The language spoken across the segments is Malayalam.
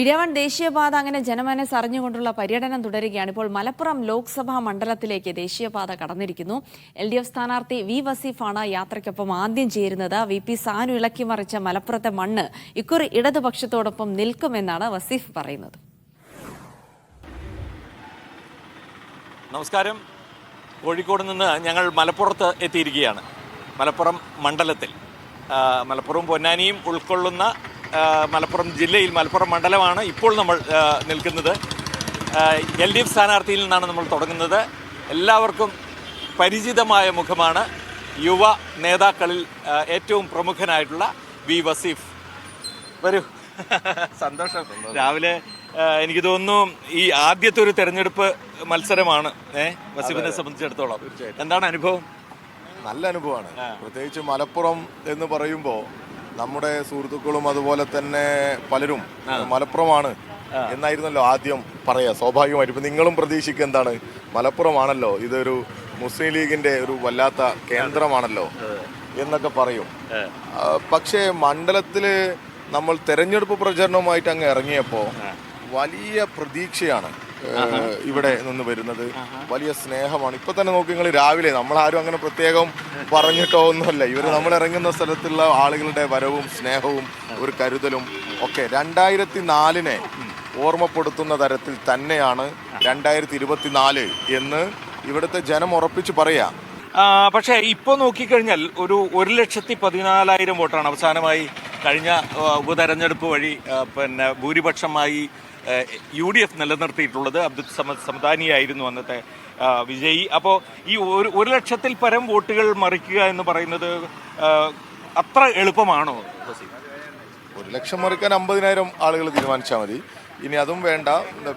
മീഡിയ 1 ദേശീയപാത അങ്ങനെ ജനമനസ് അറിഞ്ഞുകൊണ്ടുള്ള പര്യടനം തുടരുകയാണ്. ഇപ്പോൾ മലപ്പുറം ലോക്സഭാ മണ്ഡലത്തിലേക്ക് ദേശീയപാത കടന്നിരിക്കുന്നു. LDF സ്ഥാനാർത്ഥി വി വസീഫാണ് യാത്രയ്ക്കൊപ്പം ആദ്യം ചേരുന്നത്. VP സാനു ഇളക്കിമറിച്ച മലപ്പുറത്തെ മണ്ണ് ഇക്കുറി ഇടതുപക്ഷത്തോടൊപ്പം നിൽക്കുമെന്നാണ് വസീഫ് പറയുന്നത്. നമസ്കാരം. കോഴിക്കോട് നിന്ന് ഞങ്ങൾ മലപ്പുറത്ത് എത്തിയിരിക്കുകയാണ്. മലപ്പുറം മണ്ഡലത്തിൽ മലപ്പുറവും പൊന്നാനിയും ഉൾക്കൊള്ളുന്ന മലപ്പുറം ജില്ലയിൽ മലപ്പുറം മണ്ഡലമാണ് ഇപ്പോൾ നമ്മൾ നിൽക്കുന്നത്. LDF സ്ഥാനാർത്ഥിയിൽ നിന്നാണ് നമ്മൾ തുടങ്ങുന്നത്. എല്ലാവർക്കും പരിചിതമായ മുഖമാണ്. യുവ നേതാക്കളിൽ ഏറ്റവും പ്രമുഖനായിട്ടുള്ള വി വസീഫ്. വരൂ. സന്തോഷം. രാവിലെ എനിക്ക് തോന്നുന്നു ഈ ആദ്യത്തെ ഒരു തെരഞ്ഞെടുപ്പ് മത്സരമാണ് വസീഫിനെ സംബന്ധിച്ചിടത്തോളം. എന്താണ് അനുഭവം? നല്ല അനുഭവമാണ്. പ്രത്യേകിച്ച് മലപ്പുറം എന്ന് പറയുമ്പോൾ നമ്മുടെ സുഹൃത്തുക്കളും അതുപോലെ തന്നെ പലരും മലപ്പുറമാണ് എന്നായിരുന്നല്ലോ ആദ്യം പറയാ. സ്വാഭാവികമായിട്ട് ഇപ്പം നിങ്ങളും പ്രതീക്ഷിക്കുക എന്താണ്, മലപ്പുറമാണല്ലോ ഇതൊരു മുസ്ലിം ലീഗിന്റെ ഒരു വല്ലാത്ത കേന്ദ്രമാണല്ലോ എന്നൊക്കെ പറയും. പക്ഷേ മണ്ഡലത്തില് നമ്മൾ തെരഞ്ഞെടുപ്പ് പ്രചരണവുമായിട്ട് അങ്ങ് ഇറങ്ങിയപ്പോൾ വലിയ പ്രതീക്ഷയാണ് ഇവിടെ നിന്ന് വരുന്നത്. വലിയ സ്നേഹമാണ്. ഇപ്പൊ തന്നെ നോക്കി നിങ്ങൾ, രാവിലെ നമ്മളാരും അങ്ങനെ പ്രത്യേകം പറഞ്ഞിട്ടോ ഒന്നുമല്ല. ഇവർ നമ്മൾ ഇറങ്ങുന്ന സ്ഥലത്തുള്ള ആളുകളുടെ വരവും സ്നേഹവും ഒരു കരുതലും ഒക്കെ 2004 ഓർമ്മപ്പെടുത്തുന്ന തരത്തിൽ തന്നെയാണ് 2024 എന്ന് ഇവിടുത്തെ ജനം ഉറപ്പിച്ച് പറയാം. പക്ഷേ ഇപ്പോൾ നോക്കിക്കഴിഞ്ഞാൽ ഒരു 1,14,000 വോട്ടാണ് അവസാനമായി കഴിഞ്ഞ ഉപതെരഞ്ഞെടുപ്പ് വഴി ഭൂരിപക്ഷമായി UDF നിലനിർത്തിയിട്ടുള്ളത്. അബ്ദുൽ സമദ് സമദാനിയായിരുന്നു അന്നത്തെ വിജയി. അപ്പോൾ ഈ 1,00,000-ൽ പരം വോട്ടുകൾ മറിക്കുക എന്ന് പറയുന്നത് അത്ര എളുപ്പമാണോ? 1,00,000 മറിക്കാൻ 50,000 ആളുകൾ തീരുമാനിച്ചാൽ മതി. ഇനി അതും വേണ്ട.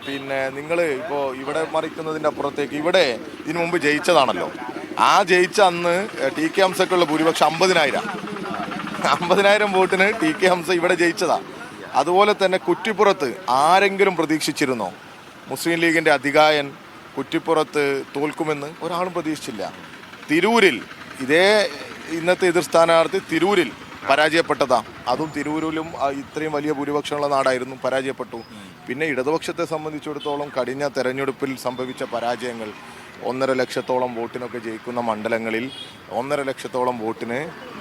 പിന്നെ നിങ്ങൾ ഇപ്പോൾ ഇവിടെ മറിക്കുന്നതിൻ്റെ അപ്പുറത്തേക്ക് ഇവിടെ ഇതിനു മുമ്പ് ജയിച്ചതാണല്ലോ. ആ ജയിച്ച അന്ന് TK ഹംസക്കുള്ള ഭൂരിപക്ഷം 50,000 വോട്ടിന് TK ഹംസ ഇവിടെ ജയിച്ചതാ. അതുപോലെ തന്നെ കുറ്റിപ്പുറത്ത് ആരെങ്കിലും പ്രതീക്ഷിച്ചിരുന്നോ മുസ്ലിം ലീഗിന്റെ അധികായൻ കുറ്റിപ്പുറത്ത് തോൽക്കുമെന്ന്? ഒരാളും പ്രതീക്ഷിച്ചില്ല. തിരൂരിൽ ഇതേ ഇന്നത്തെ എതിർ സ്ഥാനാർത്ഥി തിരൂരിൽ പരാജയപ്പെട്ടതാ. അതും തിരൂരിലും ഇത്രയും വലിയ ഭൂരിപക്ഷമുള്ള നാടായിരുന്നു, പരാജയപ്പെട്ടു. പിന്നെ ഇടതുപക്ഷത്തെ സംബന്ധിച്ചിടത്തോളം കഴിഞ്ഞ തെരഞ്ഞെടുപ്പിൽ സംഭവിച്ച പരാജയങ്ങൾ, 1.5 ലക്ഷത്തോളം വോട്ടിനൊക്കെ ജയിക്കുന്ന മണ്ഡലങ്ങളിൽ 1.5 ലക്ഷത്തോളം വോട്ടിന്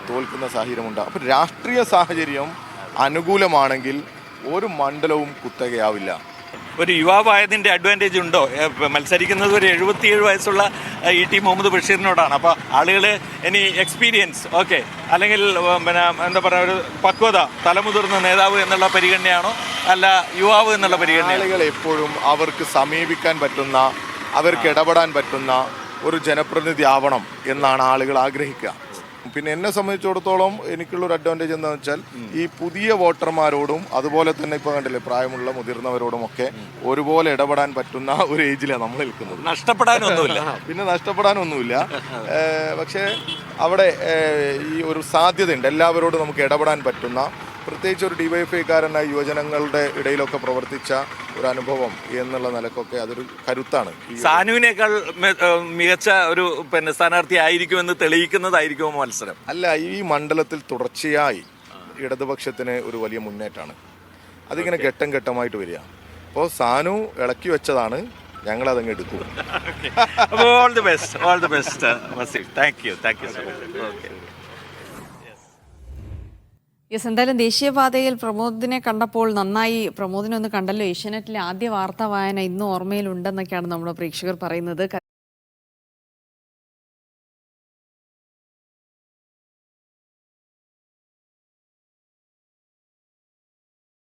തോൽക്കുന്ന സാഹചര്യമുണ്ട്. അപ്പോൾ രാഷ്ട്രീയ സാഹചര്യം അനുകൂലമാണെങ്കിൽ ഒരു മണ്ഡലവും കുത്തകയാവില്ല. ഒരു യുവാവായതിൻ്റെ അഡ്വാൻറ്റേജ് ഉണ്ടോ? മത്സരിക്കുന്നത് ഒരു 77 വയസ്സുള്ള ET മുഹമ്മദ് ബഷീറിനോടാണ്. അപ്പോൾ ആളുകൾ ഇനി എക്സ്പീരിയൻസ് ഓക്കെ, അല്ലെങ്കിൽ എന്താ പറയുക, ഒരു പക്വത, തലമുതിർന്ന നേതാവ് എന്നുള്ള പരിഗണനയാണോ, അല്ല യുവാവ് എന്നുള്ള പരിഗണന? ആളുകൾ എപ്പോഴും അവർക്ക് സമീപിക്കാൻ പറ്റുന്ന, അവർക്ക് ഇടപെടാൻ പറ്റുന്ന ഒരു ജനപ്രതിനിധി ആവണം എന്നാണ് ആളുകൾ ആഗ്രഹിക്കുക. പിന്നെ എന്നെ സംബന്ധിച്ചിടത്തോളം എനിക്കുള്ളൊരു അഡ്വാൻറ്റേജ് എന്താണെന്ന് വെച്ചാൽ ഈ പുതിയ വോട്ടർമാരോടും അതുപോലെ തന്നെ ഇപ്പോൾ കണ്ടില്ലേ പ്രായമുള്ള മുതിർന്നവരോടും ഒക്കെ ഒരുപോലെ ഇടപെടാൻ പറ്റുന്ന ഒരു ഏജിലാണ് നമ്മൾ നിൽക്കുന്നത്. നഷ്ടപ്പെടാനൊന്നുമില്ല. പിന്നെ നഷ്ടപ്പെടാനൊന്നുമില്ല. പക്ഷേ അവിടെ ഈ ഒരു സാധ്യതയുണ്ട്. എല്ലാവരോടും നമുക്ക് ഇടപെടാൻ പറ്റുന്ന, പ്രത്യേകിച്ച് ഒരു DYFI-കാരനായ യുവജനങ്ങളുടെ ഇടയിലൊക്കെ പ്രവർത്തിച്ച ഒരു അനുഭവം എന്നുള്ള നിലക്കൊക്കെ അതൊരു കരുത്താണ്. സാനുവിനേക്കാൾ മികച്ച ഒരു സ്ഥാനാർത്ഥി ആയിരിക്കുമെന്ന് തെളിയിക്കുന്നതായിരിക്കുമോ മത്സരം? അല്ല, ഈ മണ്ഡലത്തിൽ തുടർച്ചയായി ഇടതുപക്ഷത്തിന് ഒരു വലിയ മുന്നേറ്റമാണ്. അതിങ്ങനെ ഘട്ടം ഘട്ടമായിട്ട് വരിക. അപ്പോൾ സാനു ഇളക്കി വെച്ചതാണ്, ഞങ്ങളതങ്ങ് എടുക്കും. All the best Waseef. Thank you so much. എന്തായാലും ദേശീയപാതയിൽ പ്രമോദിനെ കണ്ടപ്പോൾ നന്നായി. പ്രമോദിനെ ഒന്ന് കണ്ടല്ലോ. ഏഷ്യാനെറ്റിലെ ആദ്യ വാർത്താ വായന ഇന്നും ഓർമ്മയിലുണ്ടെന്നൊക്കെയാണ് നമ്മുടെ പ്രേക്ഷകർ പറയുന്നത്.